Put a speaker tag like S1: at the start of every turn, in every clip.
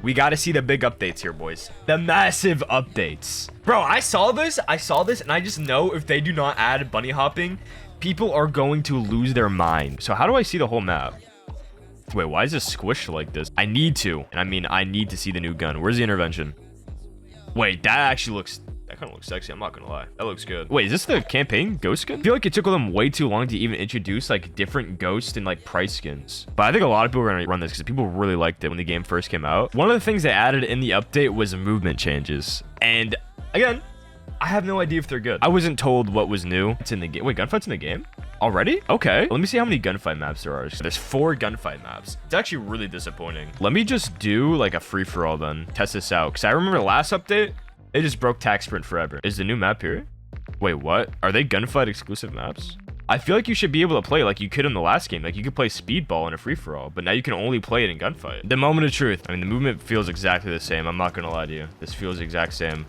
S1: We got to see the big updates here, boys. The massive updates. Bro, I saw this, and I just know if they do not add bunny hopping, people are going to lose their mind. So how do I see the whole map? Wait, why is this squished like this? I need to, and I mean, I need to see the new gun. Where's the intervention? Wait, that actually looks... That kind of looks sexy, I'm not gonna lie. That looks good. Wait, is this the campaign ghost skin? I feel like it took them way too long to even introduce like different ghost and like price skins. But I think a lot of people are gonna run this because people really liked it when the game first came out. One of the things they added in the update was movement changes. And again, I have no idea if they're good. I wasn't told what was new. It's in the game. Wait, Gunfight's in the game? Already? Okay. Let me see how many Gunfight maps there are. There's 4 Gunfight maps. It's actually really disappointing. Let me just do like a free-for-all then. Test this out. Because I remember the last update, they just broke Tac Sprint forever. Is the new map here? Wait, what? Are they Gunfight exclusive maps? I feel like you should be able to play like you could in the last game. Like you could play Speedball in a free-for-all, but now you can only play it in Gunfight. The moment of truth. I mean, the movement feels exactly the same. I'm not gonna lie to you. This feels the exact same.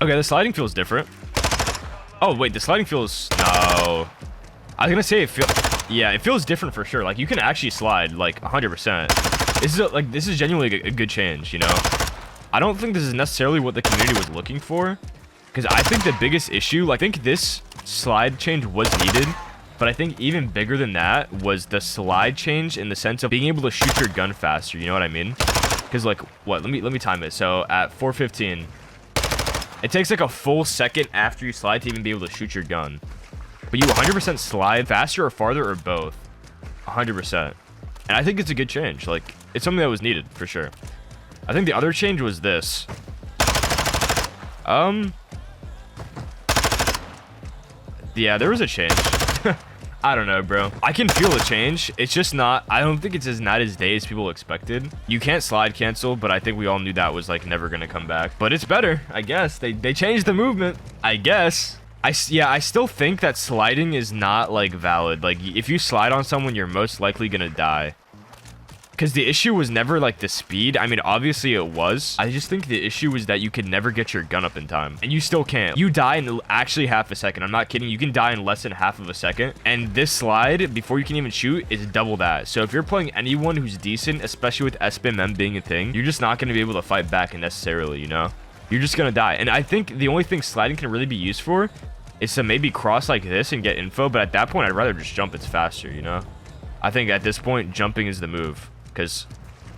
S1: Okay, the sliding feels different. Oh, wait, the sliding feels... No. I was gonna say it feels... Yeah, it feels different for sure. Like, you can actually slide, like, 100%. This is genuinely a good change, you know? I don't think this is necessarily what the community was looking for. Because I think the biggest issue... Like, I think this slide change was needed. But I think even bigger than that was the slide change in the sense of being able to shoot your gun faster. You know what I mean? Because, like, what? Let me time it. So, at 4:15... It takes like a full second after you slide to even be able to shoot your gun. But you 100% slide faster or farther or both. 100%. And I think it's a good change. Like, it's something that was needed for sure. I think the other change was this. Yeah, there was a change. I don't know, bro. I can feel a change. It's just not... I don't think it's as night as day as people expected. You can't slide cancel, but I think we all knew that was, like, never gonna come back. But it's better, I guess. They changed the movement, I guess. Yeah, I still think that sliding is not, like, valid. Like, if you slide on someone, you're most likely gonna die. Because the issue was never, like, the speed. I mean, obviously it was. I just think the issue was that you could never get your gun up in time. And you still can't. You die in actually half a second. I'm not kidding. You can die in less than half of a second. And this slide, before you can even shoot, is double that. So if you're playing anyone who's decent, especially with SBMM being a thing, you're just not going to be able to fight back necessarily, you know? You're just going to die. And I think the only thing sliding can really be used for is to maybe cross like this and get info. But at that point, I'd rather just jump. It's faster, you know? I think at this point, jumping is the move. Because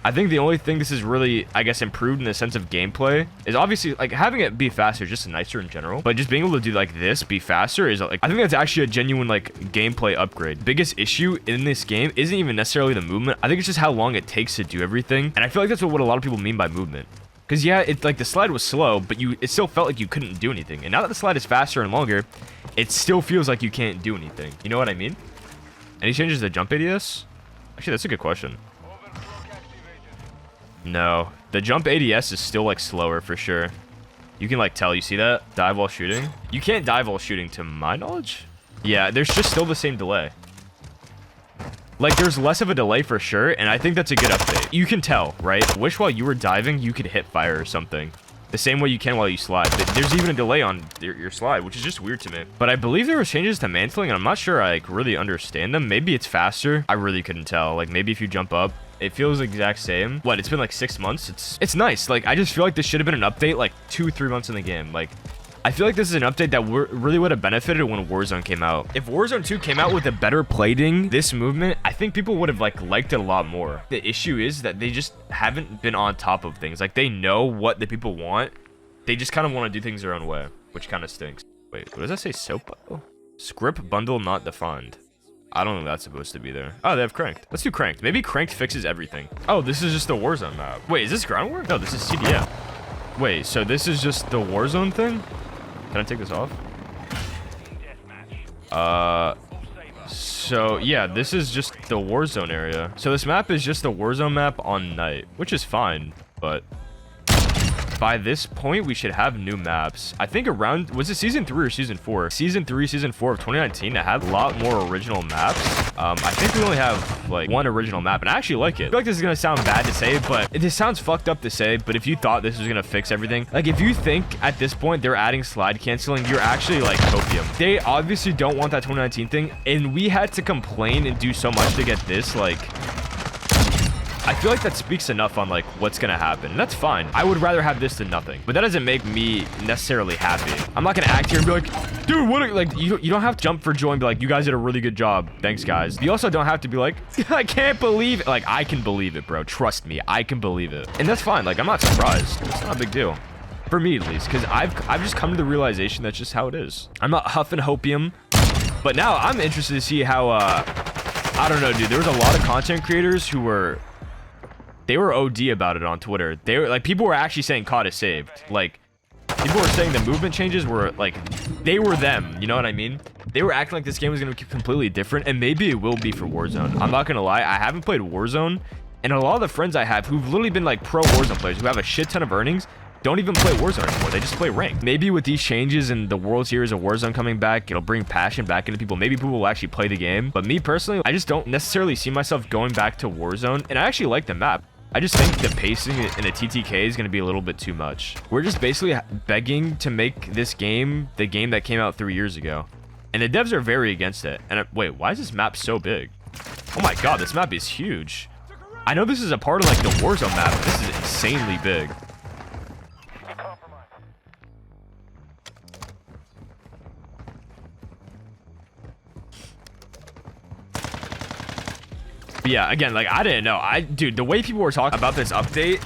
S1: I think the only thing this is really, I guess, improved in the sense of gameplay is obviously, like, having it be faster is just nicer in general. But just being able to do, like, this, be faster is, like, I think that's actually a genuine, like, gameplay upgrade. Biggest issue in this game isn't even necessarily the movement. I think it's just how long it takes to do everything. And I feel like that's what a lot of people mean by movement. Because, yeah, it's like the slide was slow, but it still felt like you couldn't do anything. And now that the slide is faster and longer, it still feels like you can't do anything. You know what I mean? Any changes to jump ADS? Actually, that's a good question. No, the jump ADS is still like slower for sure. You can like tell. You see that? Dive while shooting. You can't dive while shooting to my knowledge. Yeah, there's just still the same delay. Like there's less of a delay for sure, and I think that's a good update. You can tell, right? I wish while you were diving you could hit fire or something the same way you can while you slide. There's even a delay on your slide, which is just weird to me. But I believe there was changes to mantling, and I'm not sure I like, really understand them. Maybe it's faster. I really couldn't tell. Like maybe if you jump up, it feels the exact same. What, it's been like 6 months? It's nice. Like, I just feel like this should have been an update like 2-3 months in the game. Like, I feel like this is an update that really would have benefited when Warzone came out. If Warzone 2 came out with a better plating, this movement, I think people would have like liked it a lot more. The issue is that they just haven't been on top of things. Like, they know what the people want. They just kind of want to do things their own way, which kind of stinks. Wait, what does that say? Soap bundle? Script bundle not defined. I don't know if that's supposed to be there. Oh, they have cranked. Let's do cranked. Maybe cranked fixes everything. Oh, this is just the Warzone map. Wait, is this groundwork? No, this is CDM. Wait, so this is just the Warzone thing? Can I take this off? So yeah, this is just the Warzone area. So this map is just the Warzone map on night, which is fine, but by this point, we should have new maps. I think around, was it season 3 or season 4? Season 3, season 4 of 2019, it had a lot more original maps. I think we only have like 1 original map, and I actually like it. I feel like this is gonna sound bad to say, but this sounds fucked up to say, but if you thought this was gonna fix everything, like if you think at this point they're adding slide canceling, you're actually like copium. They obviously don't want that 2019 thing, and we had to complain and do so much to get this, like, I feel like that speaks enough on like what's gonna happen. And that's fine. I would rather have this than nothing. But that doesn't make me necessarily happy. I'm not gonna act here and be like, dude, what? Like you don't have to jump for joy and be like, you guys did a really good job. Thanks, guys. You also don't have to be like, I can't believe it. Like, I can believe it, bro. Trust me, I can believe it. And that's fine. Like, I'm not surprised. It's not a big deal. For me, at least. Because I've just come to the realization that's just how it is. I'm not huffing hopium. But now I'm interested to see how, I don't know, dude. There was a lot of content creators who were... They were OD about it on Twitter. They were, like, people were actually saying COD is saved. Like, people were saying the movement changes were, like, they were them. You know what I mean? They were acting like this game was going to be completely different, and maybe it will be for Warzone. I'm not going to lie. I haven't played Warzone, and a lot of the friends I have who've literally been, like, pro Warzone players who have a shit ton of earnings don't even play Warzone anymore. They just play ranked. Maybe with these changes and the World Series of Warzone coming back, it'll bring passion back into people. Maybe people will actually play the game. But me personally, I just don't necessarily see myself going back to Warzone, and I actually like the map. I just think the pacing in the TTK is going to be a little bit too much. We're just basically begging to make this game the game that came out 3 years ago. And the devs are very against it. And wait, why is this map so big? Oh my god, this map is huge. I know this is a part of like the Warzone map, but this is insanely big. But yeah, again, like, I didn't know. Dude, the way people were talking about this update,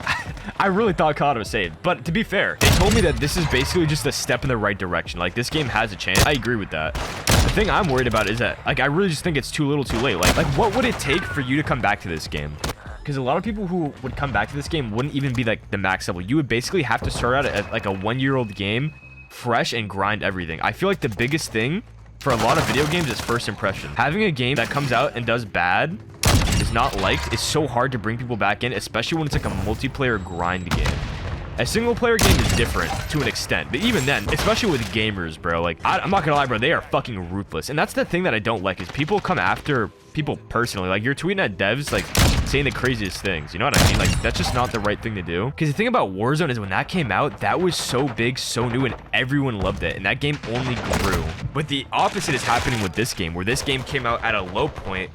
S1: I really thought COD was saved. But to be fair, they told me that this is basically just a step in the right direction. Like, this game has a chance. I agree with that. The thing I'm worried about is that, like, I really just think it's too little too late. Like what would it take for you to come back to this game? Because a lot of people who would come back to this game wouldn't even be, like, the max level. You would basically have to start out at, like, a 1-year-old game, fresh, and grind everything. I feel like the biggest thing for a lot of video games is first impression. Having a game that comes out and does bad, is not liked, is so hard to bring people back in, especially when it's like a multiplayer grind game. A single player game is different to an extent, but even then, especially with gamers, bro, like, I'm not gonna lie, bro, they are fucking ruthless. And that's the thing that I don't like, is people come after people personally. Like, you're tweeting at devs, like, saying the craziest things, you know what I mean? Like, that's just not the right thing to do. Because the thing about Warzone is when that came out, that was so big, so new, and everyone loved it, and that game only grew. But the opposite is happening with this game, where this game came out at a low point,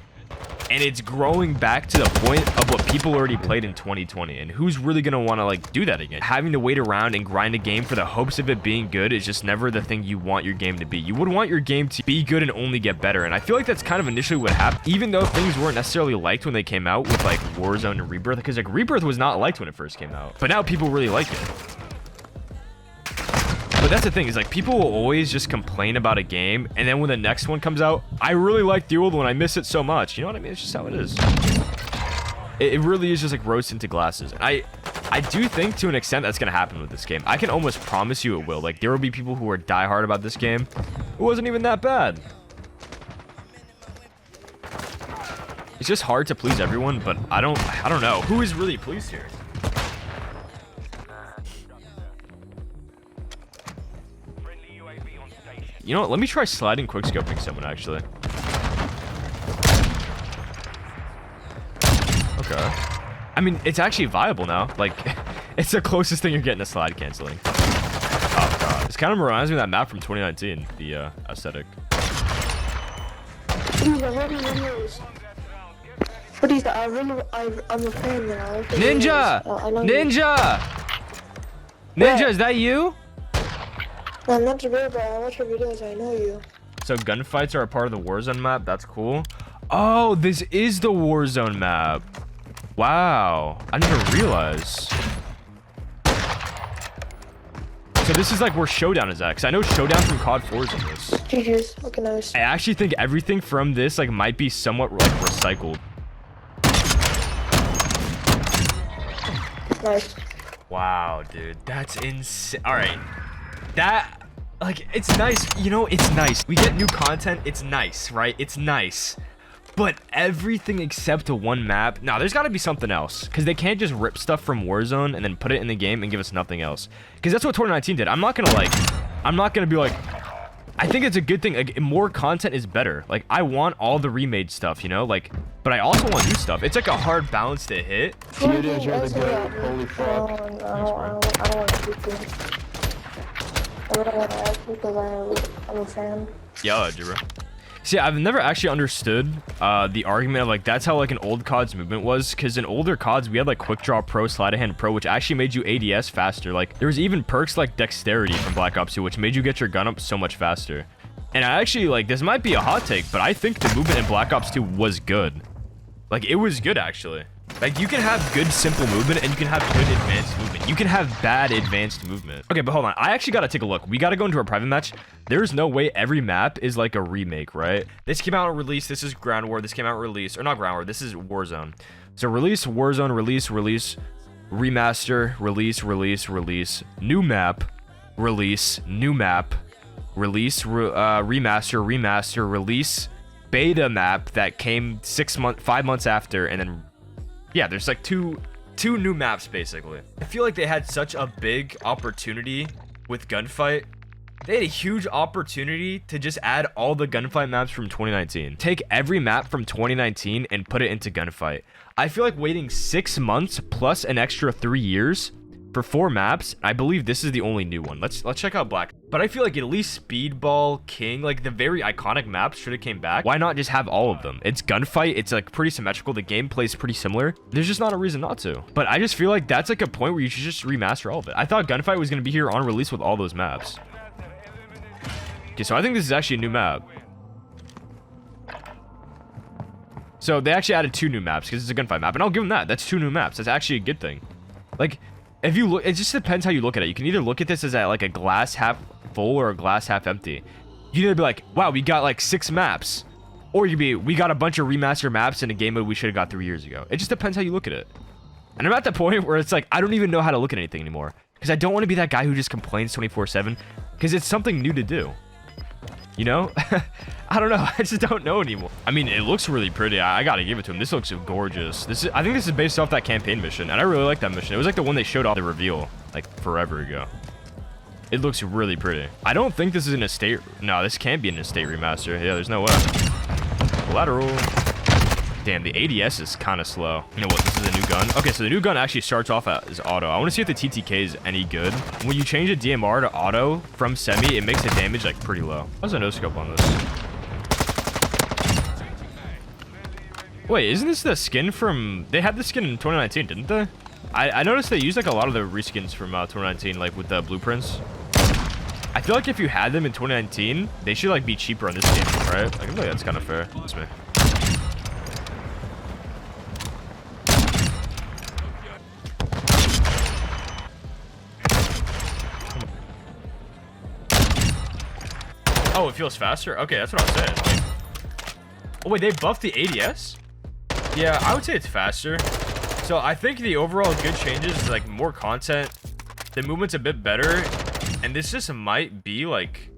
S1: and it's growing back to the point of what people already played in 2020. And who's really going to want to, like, do that again? Having to wait around and grind a game for the hopes of it being good is just never the thing you want your game to be. You would want your game to be good and only get better. And I feel like that's kind of initially what happened, even though things weren't necessarily liked when they came out with, like, Warzone and Rebirth. Because, like, Rebirth was not liked when it first came out. But now people really like it. But that's the thing, is like, people will always just complain about a game, and then when the next one comes out, I really like the old one, I miss it so much. You know what I mean? It's just how it is. It really is just like roast into glasses. And I do think to an extent that's gonna happen with this game. I can almost promise you it will. Like, there will be people who are diehard about this game. It wasn't even that bad. It's just hard to please everyone, but I don't know. Who is really pleased here? You know what? Let me try sliding quickscoping someone, actually. Okay. I mean, it's actually viable now. Like, it's the closest thing you're getting to slide canceling. Oh, God. This kind of reminds me of that map from 2019, the aesthetic.
S2: Dude, I really videos. What is that? I'm a fan now.
S1: Ninja! Ninja! Ninja, is that you?
S2: No, I'm not the real, but I watch your videos, I know you.
S1: So gunfights are a part of the Warzone map? That's cool. Oh, this is the Warzone map. Wow. I didn't even realize. So this is like where Showdown is at, because I know Showdown from COD 4 is in this.
S2: GG's, looking nice.
S1: I actually think everything from this like might be somewhat like recycled.
S2: Nice.
S1: Wow, dude. That's insane. All right. That, like, it's nice. You know, it's nice. We get new content. It's nice, right? It's nice. But everything except one map. Nah, there's got to be something else. Because they can't just rip stuff from Warzone and then put it in the game and give us nothing else. Because that's what 2019 did. I'm not going to be like, I think it's a good thing. Like, more content is better. Like, I want all the remade stuff, you know? Like, but I also want new stuff. It's like a hard balance to hit.
S2: Dude, you're the good. Holy fuck. I don't want to do it. I don't want to ask because I'm a fan.
S1: Yeah, bro. See, I've never actually understood the argument of like that's how like an old COD's movement was, because in older CODs we had like quick draw pro, sleight of hand pro, which actually made you ADS faster. Like there was even perks like dexterity from Black Ops 2, which made you get your gun up so much faster. And I actually, like, this might be a hot take, but I think the movement in Black Ops 2 was good. Like, it was good, actually. Like, you can have good simple movement, and you can have good advanced movement. You can have bad advanced movement. Okay, but hold on. I actually gotta take a look. We gotta go into a private match. There's no way every map is, like, a remake, right? This came out on release. This is Ground War. This came out release. Or not Ground War. This is Warzone. So, release, Warzone, release, remaster, release, new map, release, new map, release, remaster, release, beta map that came 5 months after, and then yeah, there's like two new maps basically. I feel like they had such a big opportunity with Gunfight. They had a huge opportunity to just add all the Gunfight maps from 2019. Take every map from 2019 and put it into Gunfight. I feel like waiting 6 months plus an extra 3 years for 4 maps. I believe this is the only new one. Let's check out Black. But I feel like at least Speedball, King, like the very iconic maps should have came back. Why not just have all of them? It's Gunfight. It's like pretty symmetrical. The gameplay is pretty similar. There's just not a reason not to. But I just feel like that's like a point where you should just remaster all of it. I thought Gunfight was going to be here on release with all those maps. Okay, so I think this is actually a new map. So they actually added 2 new maps because it's a Gunfight map. And I'll give them that. That's 2 new maps. That's actually a good thing. Like, if you look, it just depends how you look at it. You can either look at this as like a glass half full or a glass half empty. You can either be like, wow, we got like 6 maps. Or you could be, we got a bunch of remastered maps in a game mode we should have got 3 years ago. It just depends how you look at it. And I'm at the point where it's like, I don't even know how to look at anything anymore. Because I don't want to be that guy who just complains 24/7. Because it's something new to do. You know? I don't know. I just don't know anymore. I mean, it looks really pretty. I gotta give it to him. This looks gorgeous. I think this is based off that campaign mission, and I really like that mission. It was like the one they showed off the reveal, like, forever ago. It looks really pretty. I don't think this is an estate. No, this can't be an estate remaster. Yeah, there's no way. Collateral. Damn, the ADS is kind of slow. You know what? This is a new gun. Okay, so the new gun actually starts off as auto. I want to see if the TTK is any good. When you change a DMR to auto from semi, it makes the damage like pretty low. How's a no scope on this? Wait, isn't this the skin from... They had the skin in 2019, didn't they? I noticed they used like a lot of the reskins from 2019, like with the blueprints. I feel like if you had them in 2019, they should like be cheaper on this game, right? Like, I feel like that's kind of fair. That's me. Oh, it feels faster? Okay, that's what I was saying. Like, oh, wait, they buffed the ADS? Yeah, I would say it's faster. So I think the overall good changes is like more content. The movement's a bit better. And this just might be like...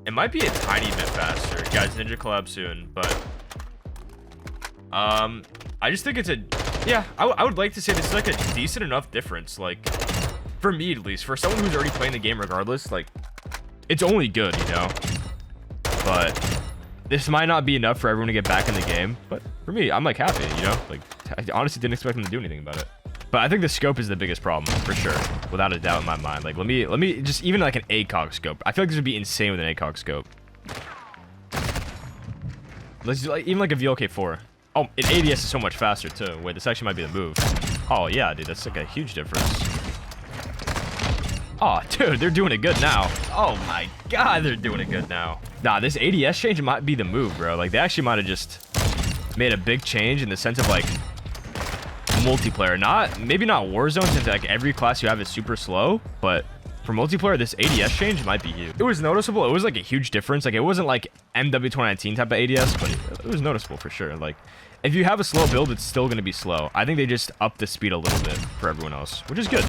S1: It might be a tiny bit faster. Guys, Ninja collab soon, but... I just think it's a... Yeah, I would like to say this is like a decent enough difference. Like, for me at least. For someone who's already playing the game regardless, like... It's only good, you know? But this might not be enough for everyone to get back in the game. But for me, I'm like happy, you know? Like, I honestly didn't expect them to do anything about it. But I think the scope is the biggest problem, for sure. Without a doubt in my mind. Like, let me just, even like an ACOG scope. I feel like this would be insane with an ACOG scope. Let's do like, even like a VLK4. Oh, an ADS is so much faster too. Wait, this actually might be the move. Oh yeah, dude, that's like a huge difference. Oh, dude, they're doing it good now. Oh my god, they're doing it good now. Nah, this ADS change might be the move, bro. Like, they actually might have just made a big change in the sense of, like, multiplayer. Maybe not Warzone, since, like, every class you have is super slow, but for multiplayer, this ADS change might be huge. It was noticeable. It was, like, a huge difference. Like, it wasn't, like, MW 2019 type of ADS, but it was noticeable for sure. Like, if you have a slow build, it's still going to be slow. I think they just upped the speed a little bit for everyone else, which is good.